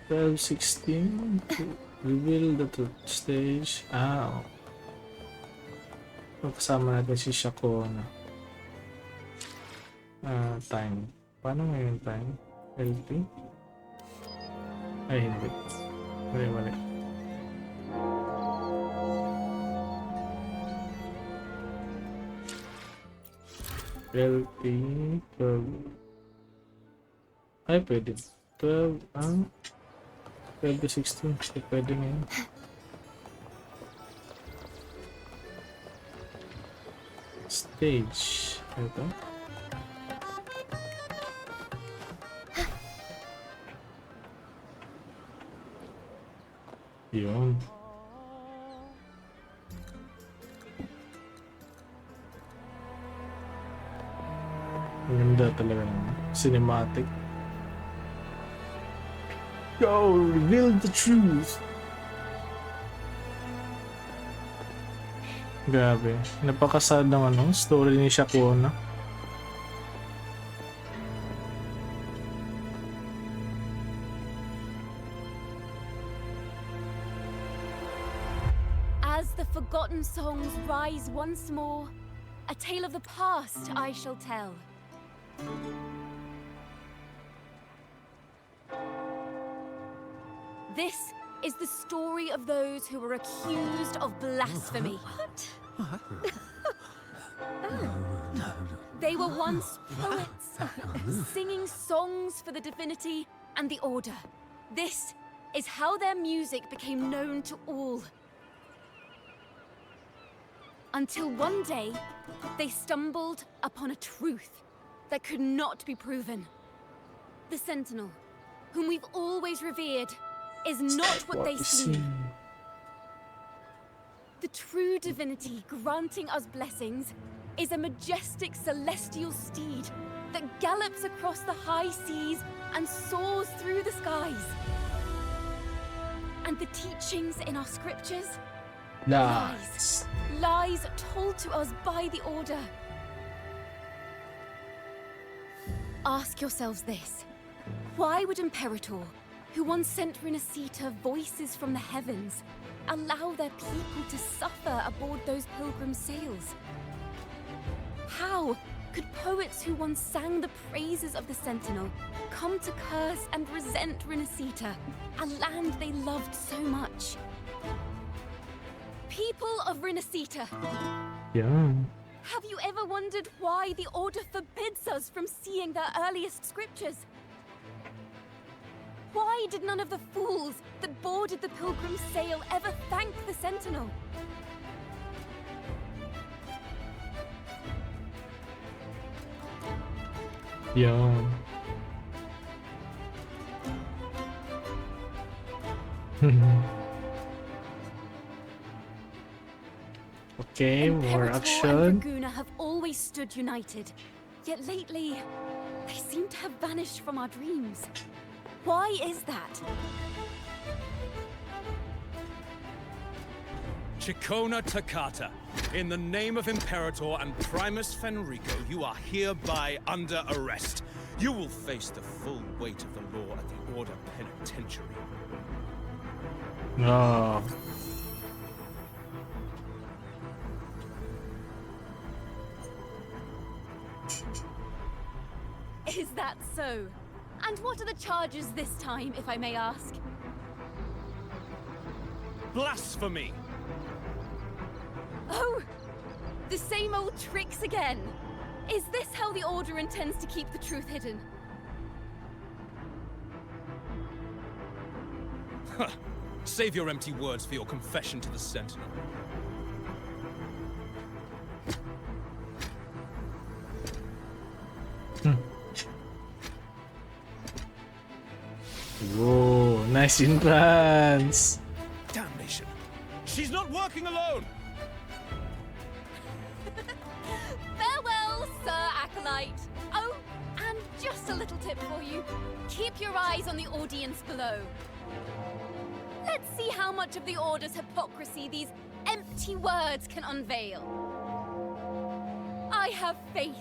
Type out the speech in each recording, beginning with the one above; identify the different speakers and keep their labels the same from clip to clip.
Speaker 1: 12:16 to reveal the truth stage. Kasama natin si Ciaccona. Time. Paano ngayon time? LP? Ay, hindi. Mali. LP 12. Ay, pwede. 12 ang 12 to 16. So, pwede ngayon. Stage. Ito. Yun. Ganda talaga ng cinematic. Go, reveal the truth. Grabe, napakasad ng story ni Ciaccona.
Speaker 2: As the forgotten songs rise once more, a tale of the past I shall tell. This is the story of those who were accused of blasphemy.
Speaker 3: What?
Speaker 2: They were once poets, singing songs for the divinity and the order. This is how their music became known to all. Until one day, they stumbled upon a truth that could not be proven. The Sentinel, whom we've always revered, is not what they seem. The true divinity granting us blessings is a majestic celestial steed that gallops across the high seas and soars through the skies. And the teachings in our scriptures?
Speaker 1: Lies.
Speaker 2: Lies told to us by the Order. Ask yourselves this. Why would Imperator, who once sent Renacita voices from the heavens, allow their people to suffer aboard those pilgrim sails? How could poets who once sang the praises of the Sentinel come to curse and resent Renacita, a land they loved so much? People of Renacita,
Speaker 1: Yeah.
Speaker 2: have you ever wondered why the Order forbids us from seeing their earliest scriptures? Why did none of the fools that boarded the pilgrim sail ever thank the Sentinel?
Speaker 1: Yeah. Okay, more
Speaker 2: Imperator and
Speaker 1: action.
Speaker 2: Dragoona have always stood united, yet lately, they seem to have vanished from our dreams. Why is that?
Speaker 4: Ciaccona Toccata, in the name of Imperator and Primus Fenrico, you are hereby under arrest. You will face the full weight of the law at the Order Penitentiary.
Speaker 1: Oh.
Speaker 2: Is that so? And what are the charges this time, if I may ask?
Speaker 4: Blasphemy!
Speaker 2: Oh! The same old tricks again! Is this how the Order intends to keep the truth hidden?
Speaker 4: Save your empty words for your confession to the Sentinel.
Speaker 1: Whoa, nice entrance.
Speaker 4: Damnation! She's not working alone!
Speaker 2: Farewell, Sir Acolyte! Oh, and just a little tip for you. Keep your eyes on the audience below. Let's see how much of the Order's hypocrisy these empty words can unveil. I have faith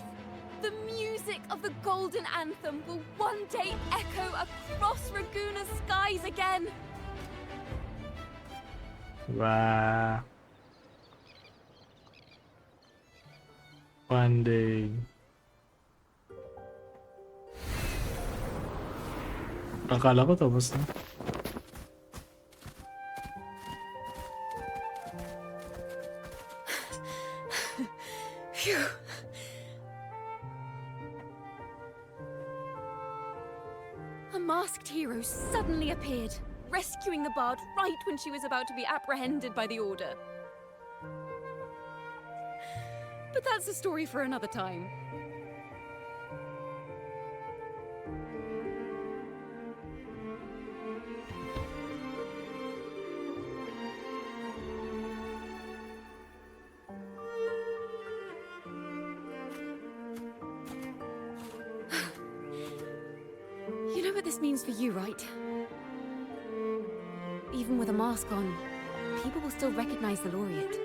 Speaker 2: The music of the Golden Anthem will one day echo across Raguna's skies again.
Speaker 1: Wow. One day. Akala ko tapos na.
Speaker 2: Phew. A masked hero suddenly appeared, rescuing the bard right when she was about to be apprehended by the Order. But that's a story for another time. You know what this means for you, right? Even with a mask on, people will still recognize the laureate.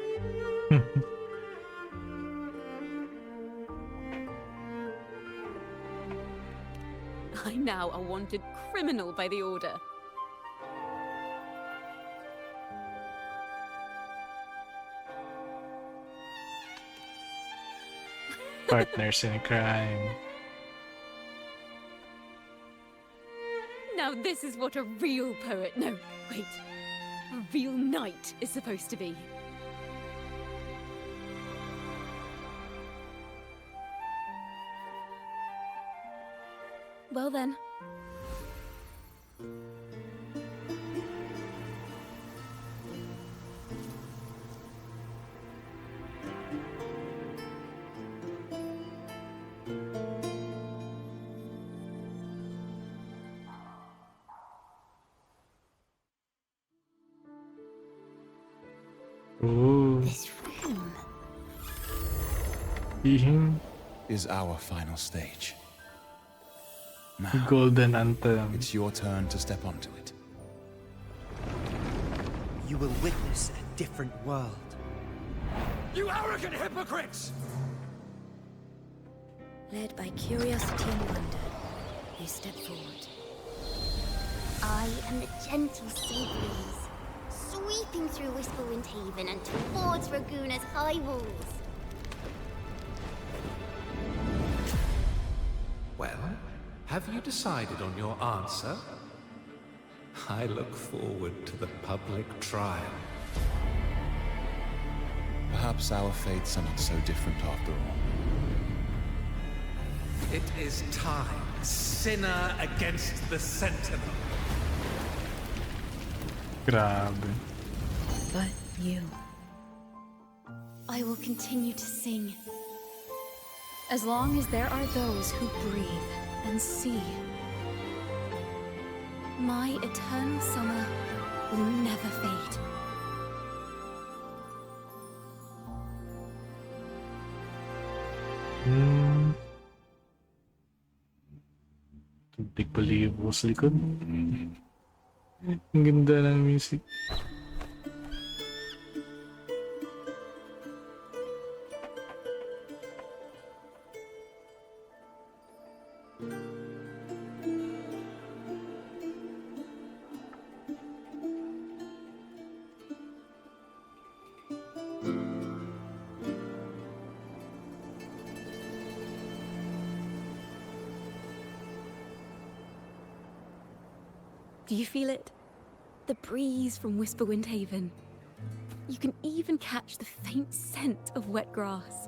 Speaker 2: I'm now a wanted criminal by the Order.
Speaker 1: Partners in crime.
Speaker 2: Now this is what a real poet, no, wait, a real knight is supposed to be. Well then.
Speaker 1: Ooh.
Speaker 2: This room.
Speaker 1: Ihing
Speaker 3: Is our final stage. Now,
Speaker 1: Golden Anthem.
Speaker 3: it's your turn to step onto it.
Speaker 5: You will witness a different world.
Speaker 4: You arrogant hypocrites!
Speaker 6: Led by curiosity and wonder, they step forward.
Speaker 7: I am the gentle sea breeze, sweeping through Whisperwind Haven and towards Raguna's high walls.
Speaker 8: Well, have you decided on your answer? I look forward to the public trial.
Speaker 3: Perhaps our fates are not so different after all.
Speaker 8: It is time, sinner against the sentinel.
Speaker 1: Grabe.
Speaker 6: But you,
Speaker 2: I will continue to sing. As long as there are those who breathe and see. My eternal summer will never fade.
Speaker 1: Tuntik balibo sa likod. Ang ganda ng music.
Speaker 2: Do you feel it? The breeze from Whisperwind Haven. You can even catch the faint scent of wet grass.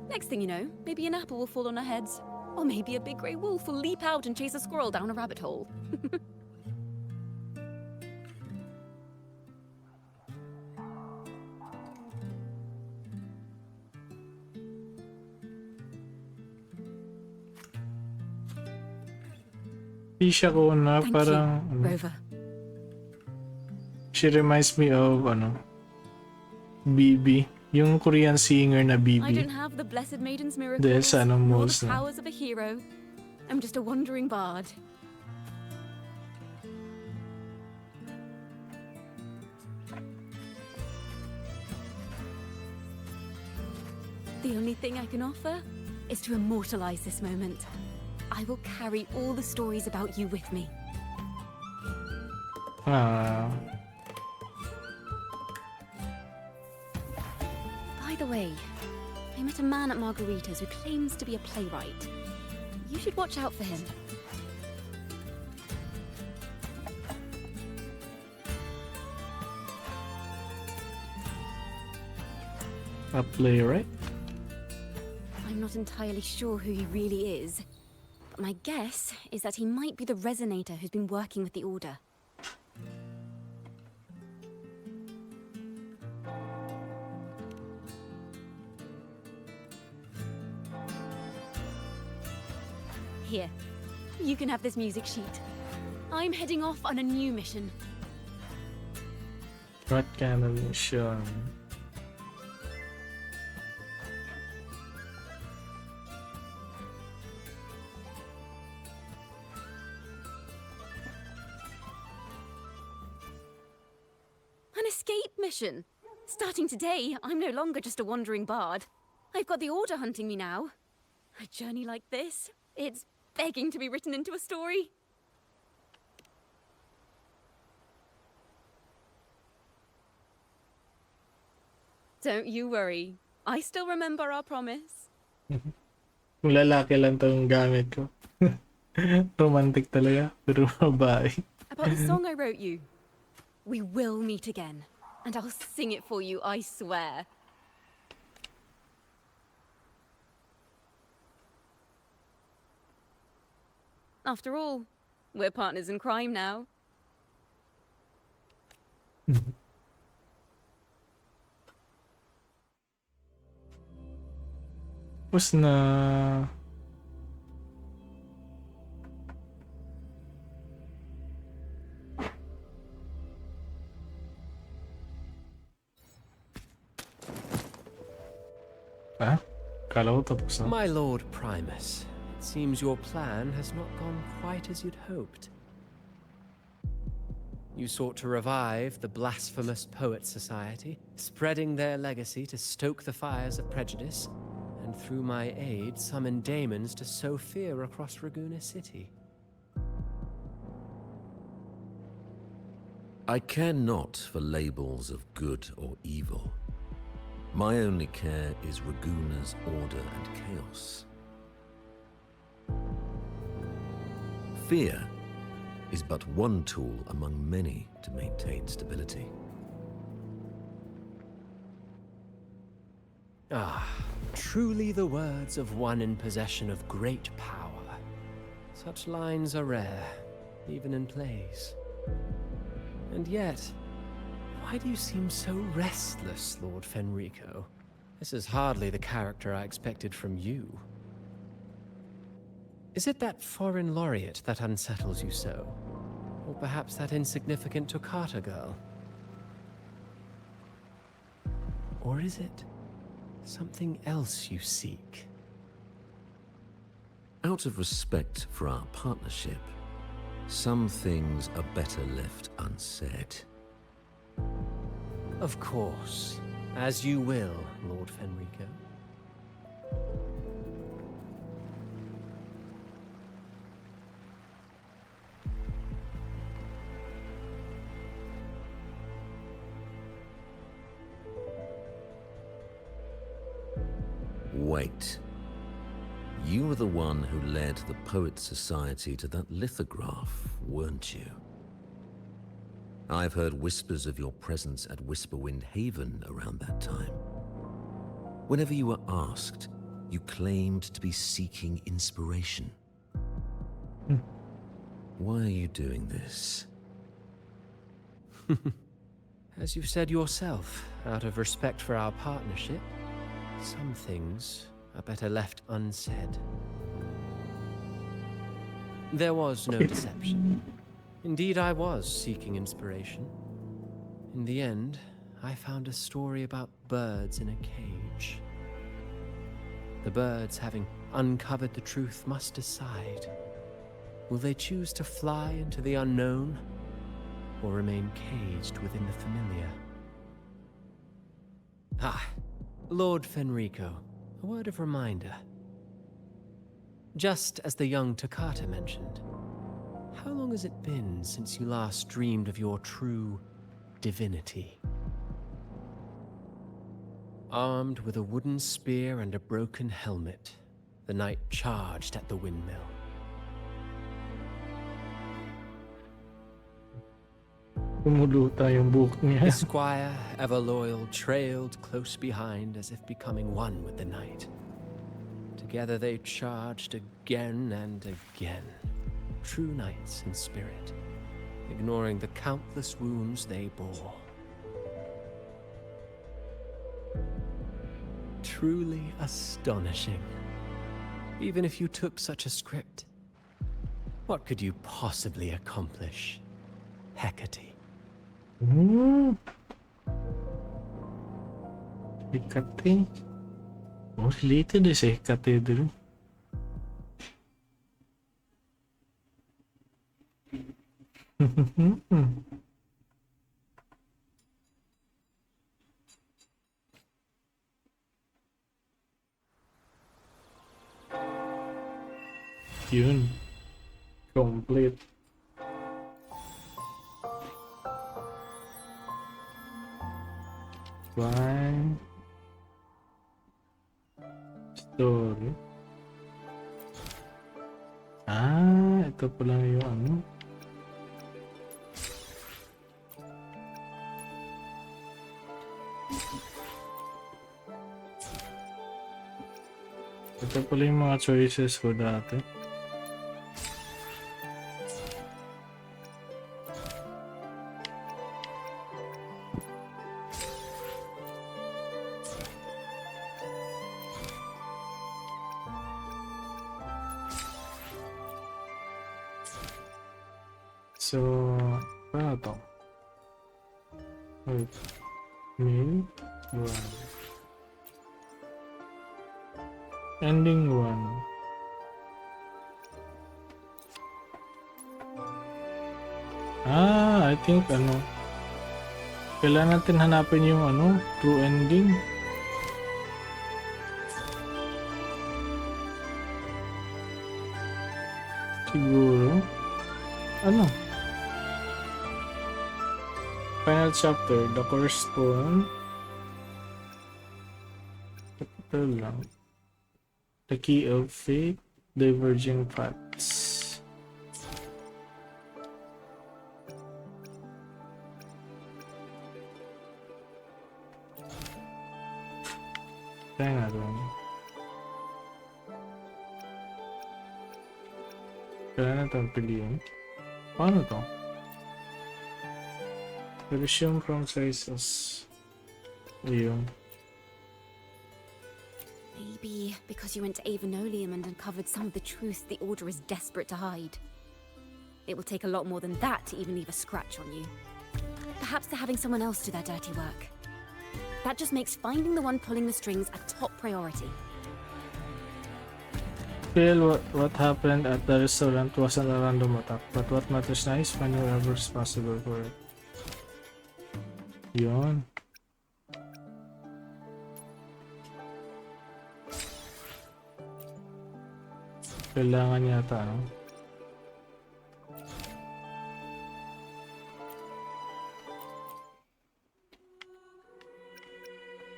Speaker 2: Next thing you know, maybe an apple will fall on our heads. Or maybe a big grey wolf will leap out and chase a squirrel down a rabbit hole.
Speaker 1: Ciaccona,
Speaker 2: Thank
Speaker 1: parang
Speaker 2: you, Rover.
Speaker 1: she reminds me of BB, yung Korean singer na
Speaker 2: I don't
Speaker 1: BB.
Speaker 2: have the Blessed Maiden's miracles,
Speaker 1: Dahil sa
Speaker 2: nor
Speaker 1: moles
Speaker 2: the
Speaker 1: na.
Speaker 2: powers of a hero. I'm just a wandering bard. The only thing I can offer is to immortalize this moment. I will carry all the stories about you with me.
Speaker 1: Ah,
Speaker 2: By the way, I met a man at Margarita's who claims to be a playwright. You should watch out for him.
Speaker 1: a playwright?
Speaker 2: I'm not entirely sure who he really is, but my guess is that he might be the resonator who's been working with the Order. Here, you can have this music sheet. I'm heading off on a new mission.
Speaker 1: What kind of mission?
Speaker 2: An escape mission. Starting today, I'm no longer just a wandering bard. I've got the Order hunting me now. A journey like this, it's begging to be written into a story. Don't you worry. I still remember our promise.
Speaker 1: Kung lalaki lang tong gamit ko. Romantic talaga, pero babae.
Speaker 2: About the song I wrote you. We will meet again. And I'll sing it for you, I swear. After all, we're partners in crime now.
Speaker 1: Tapos na... Ah? Kala ko tapos na.
Speaker 9: My Lord Primus, it seems your plan has not gone quite as you'd hoped. You sought to revive the blasphemous Poet Society, spreading their legacy to stoke the fires of prejudice, and through my aid summon daemons to sow fear across Raguna City.
Speaker 10: I care not for labels of good or evil. My only care is Raguna's order and chaos. Fear is but one tool among many to maintain stability.
Speaker 9: Ah, truly the words of one in possession of great power. Such lines are rare, even in plays. And yet, why do you seem so restless, Lord Fenrico? This is hardly the character I expected from you. Is it that foreign laureate that unsettles you so? Or perhaps that insignificant Toccata girl? Or is it something else you seek?
Speaker 10: Out of respect for our partnership, some things are better left unsaid.
Speaker 9: Of course. As you will, Lord Fenrico.
Speaker 10: Wait. You were the one who led the Poet Society to that lithograph, weren't you? I've heard whispers of your presence at Whisperwind Haven around that time. Whenever you were asked, you claimed to be seeking inspiration. Why are you doing this?
Speaker 9: As you've said yourself, out of respect for our partnership, some things are better left unsaid. There was no deception. Indeed, I was seeking inspiration. In the end, I found a story about birds in a cage. The birds, having uncovered the truth, must decide. Will they choose to fly into the unknown, or remain caged within the familiar? Ah, Lord Fenrico, A word of reminder. Just as the young Toccata mentioned, how long has it been since you last dreamed of your true divinity? Armed with a wooden spear and a broken helmet, the knight charged at the windmill.
Speaker 1: Kumuluta yung buhok niya.
Speaker 9: The squire, ever loyal, trailed close behind as if becoming one with the knight. Together they charged again and again, true knights in spirit, ignoring the countless wounds they bore. Truly astonishing. Even if you took such a script, what could you possibly accomplish, Hecate?
Speaker 1: Hecate. Oh, related is Hecate dulu. Yun. Complete. One story. Ito pala yung ano. Ito pala yung mga choices ko dati. So, paano to? Wait. Main 1. Ending 1. I think ano. Kailangan natin hanapin yung ano, true ending. Siguro. Ano? Final chapter, the correspond. Ito lang. The key of fate, diverging paths. Kaya nga doon. Kailangan natin piliin. Paano to? Resume from sizes. Ayun.
Speaker 2: Maybe because you went to Avenolium and uncovered some of the truth the Order is desperate to hide. It will take a lot more than that to even leave a scratch on you. Perhaps they're having someone else do their dirty work. That just makes finding the one pulling the strings a top priority.
Speaker 1: Feel what happened at the restaurant wasn't a random attack, but what matters now is finding whoever is responsible for it. Yun. Kailangan yata, no?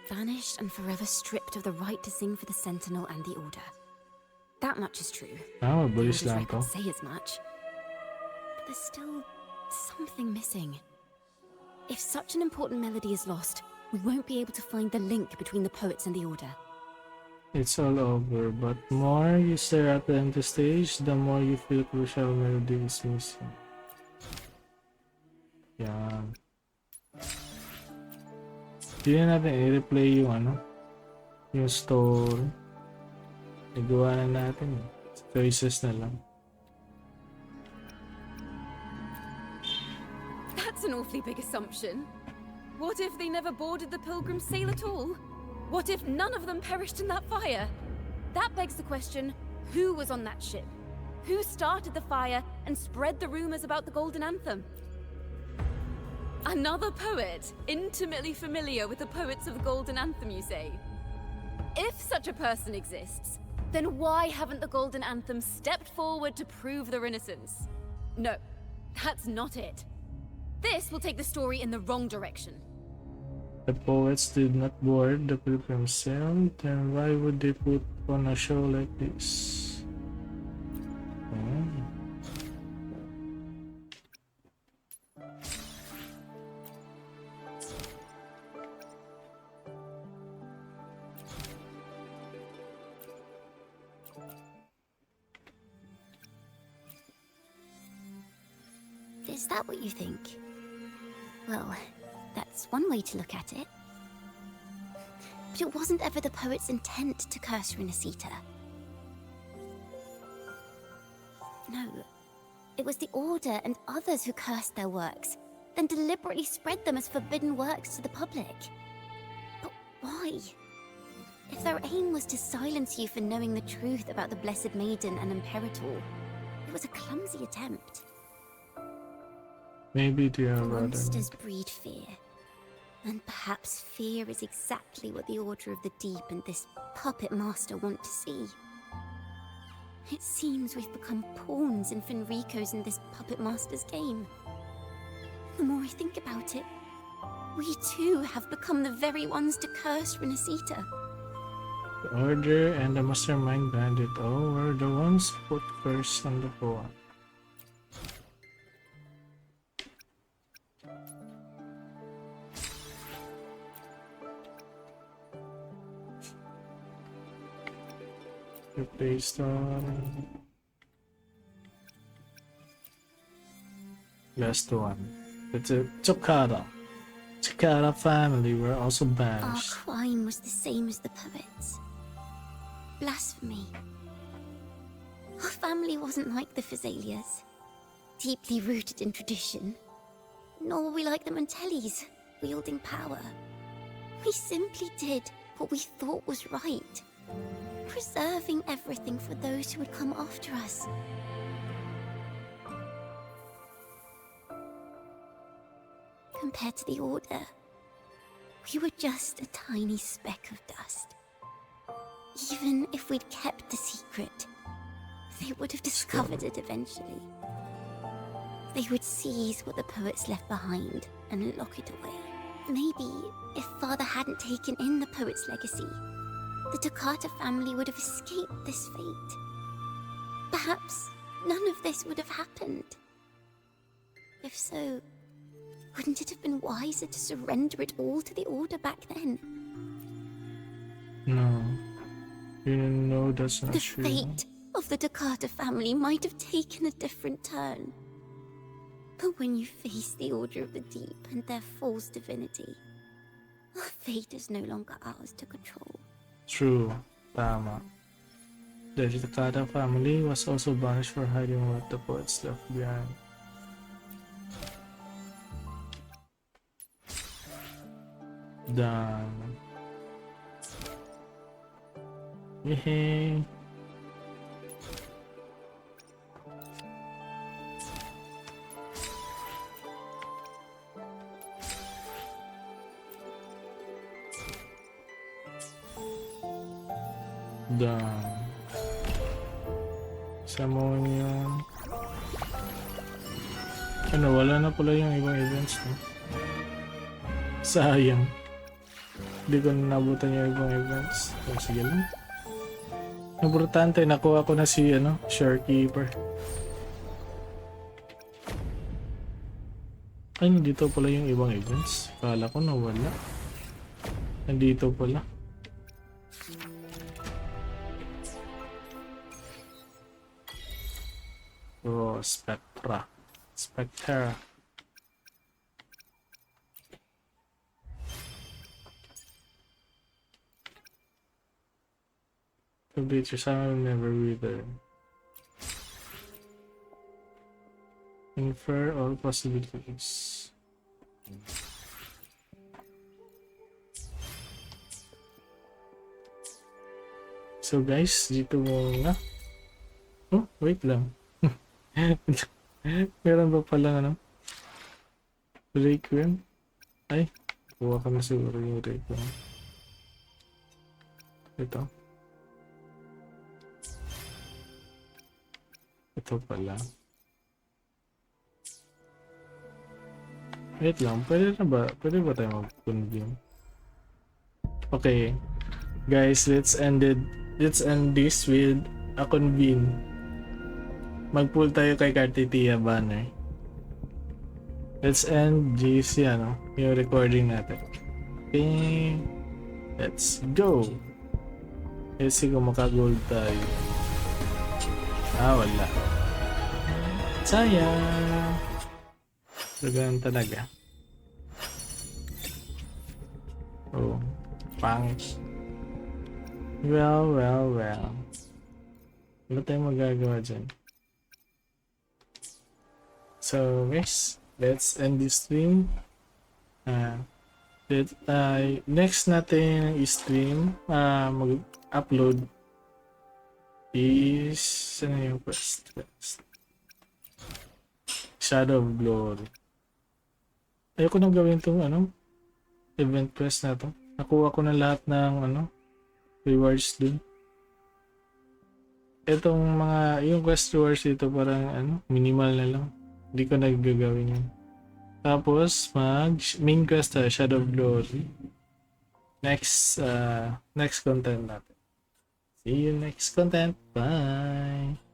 Speaker 2: Vanished and forever stripped of the right to sing for the Sentinel and the Order. That much is true. The
Speaker 1: Order's
Speaker 2: Order's records say as much. But there's still something missing. If such an important melody is lost, we won't be able to find the link between the poets and the Order.
Speaker 1: It's all over, but more you stare at the empty stage, the more you feel crucial melody is missing. Yan. Hindi na natin i-replay yung ano, yung story. Nagawa na natin. Choices na lang.
Speaker 2: That's an awfully big assumption. What if they never boarded the Pilgrim sail at all? What if none of them perished in that fire? That begs the question, who was on that ship? Who started the fire and spread the rumors about the Golden Anthem? Another poet, intimately familiar with the poets of the Golden Anthem, you say? If such a person exists, then why haven't the Golden Anthem stepped forward to prove their innocence? No, that's not it. This will take the story in the wrong direction.
Speaker 1: The poets did not board the Pilgrim Sail, then why would they put on a show like this? Oh.
Speaker 7: Is that what you think? Well, that's one way to look at it. But it wasn't ever the poet's intent to curse Renacita. No, it was the Order and others who cursed their works, then deliberately spread them as forbidden works to the public. But why? If their aim was to silence you for knowing the truth about the Blessed Maiden and Imperator, it was a clumsy attempt.
Speaker 1: Maybe they are
Speaker 7: Monsters breed fear. And perhaps fear is exactly what the Order of the Deep and this puppet master want to see. It seems we've become pawns in Fenrico's and this puppet master's game. The more I think about it, we too have become the very ones to curse Renacita.
Speaker 1: The Order and the Mastermind Bandit were the ones put first on the poem. Based on last one. It's a Ciaccona. Ciaccona family were also
Speaker 7: Our
Speaker 1: banished.
Speaker 7: crime was the same as the poets. Blasphemy. Our family wasn't like the Phasaelias, deeply rooted in tradition. Nor were we like the Mantellis, wielding power. We simply did what we thought was right, preserving everything for those who would come after us. Compared to the Order, we were just a tiny speck of dust. Even if we'd kept the secret, they would have discovered it eventually. They would seize what the poets left behind and lock it away. Maybe if Father hadn't taken in the poet's legacy, the Toccata family would have escaped this fate. Perhaps none of this would have happened. If so, wouldn't it have been wiser to surrender it all to the Order back then?
Speaker 1: No. You know that's not
Speaker 7: The
Speaker 1: true.
Speaker 7: fate of the Toccata family might have taken a different turn. But when you face the Order of the Deep and their false divinity, our fate is no longer ours to control.
Speaker 1: True. Tama. The Ciaccona family was also banished for hiding what the poets left behind. Done. Yay. Done. Summon yun. Ano, wala na pala yung ibang events, no? Sayang. Hindi ko na nabutan yung ibang events. Oh, sige lang. Importante, nakuha ko na si, Shorekeeper. Ay, nandito pala yung ibang events. Kala ko nawala. Nandito pala. Oh, Spectra. Spectra. Complete your summon, never return. Infer all possibilities. So guys, dito muna. Oh, wait lang. Meron ba palang Requiem? Ay, kuha ka na siguro yung Requiem. Ito. Ito pala. Wait lang, pwede na ba? Pwede ba tayo mag-convene? Okay. Guys, let's end this with a convene. Mag-pull tayo kay Kartitia banner. Let's end GC, ano, yung recording natin. Okay. Let's go. Let's see kung maka-gold tayo. Wala. Sayang. Ganun talaga. Oh, pangit. Well. Ano tayong magagawa dyan? So, guys, let's end this stream. Next natin i-stream, mag-upload is ano yung quest? Shadow of Glory. Ayoko nang gawin itong event quest na to. Nakuha ko na lahat ng rewards dun. Itong yung quest rewards dito parang minimal na lang. Hindi ko nagagawin yun. Tapos main quest Shadow of Glory. Next content natin. See you next content. Bye!